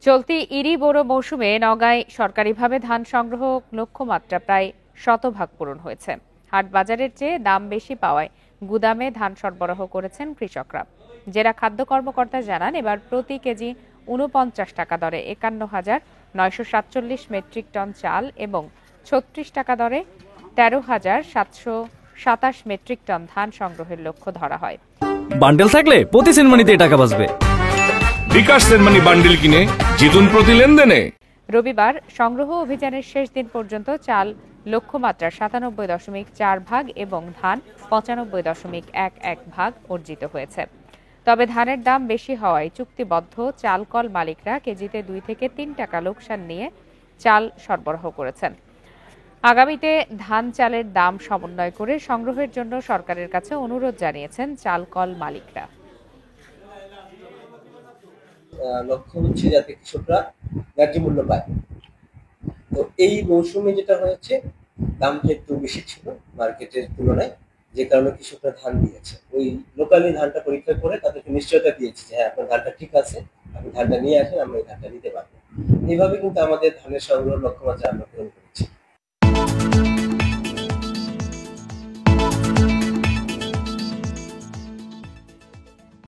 চলতি ইরি বোরো মৌসুমে নওগাঁয় সরকারিভাবে ধান সংগ্রহ লক্ষ্যমাত্রা প্রায় শতভাগ পূরণ হয়েছে। হাট বাজারের চেয়ে দাম বেশি পাওয়ায় গুদামে ধান সরবরাহ করেছেন কৃষকরা। জেলা খাদ্য কর্মকর্তা জানান, এবার প্রতি কেজি ৪৯ টাকা দরে ৫১,৯৪৭ মেট্রিক টন চাল এবং ৩৬ টাকা দরে ১৩,৭২৭ মেট্রিক টন ধান সংগ্রহের লক্ষ্য ধরা হয়। বান্ডেল থাকলে প্রতি সেনমানিতে টাকা বাঁচবে। বিকাশ সেনমানি বান্ডেল কিনে জিতুন প্রতি লেনদেনে। রবিবার সংগ্রহ অভিযানের শেষ দিন পর্যন্ত চাল লক্ষ্যমাত্রার ৯৭.৪ ভাগ এবং ধান ৯৫.১১ ভাগ অর্জিত হয়েছে। তবে ধানের দাম বেশি হওয়ায় চুক্তিবদ্ধ চালকল মালিকরা কেজিতে ২ থেকে ৩ টাকা লোকসান নিয়ে চাল সরবরাহ করেছেন। আগামীতে ধান চালের দাম সমন্বয় করে সংগ্রহের জন্য সরকারের কাছে অনুরোধ জানিয়েছেন চালকল মালিকরা। লক্ষ্য হচ্ছে যাতে কৃষকরা ন্যায্য মূল্য পায়। তো এই মৌসুমে যেটা হয়েছে, দামটা একটু বেশি ছিল মার্কেটের তুলনায়, যে কারণে কৃষকরা ধান দিয়েছে। ওই লোকালি ধানটা পরীক্ষা করে তাদেরকে নিশ্চয়তা দিয়েছে যে হ্যাঁ, আপনার ধানটা ঠিক আছে, আপনি ধানটা নিয়ে আসেন, আমরা এই ধানটা নিতে পারবো। এইভাবে কিন্তু আমাদের ধানের সংগ্রহ লক্ষ্যমাত্রা আমরা পূরণ করি।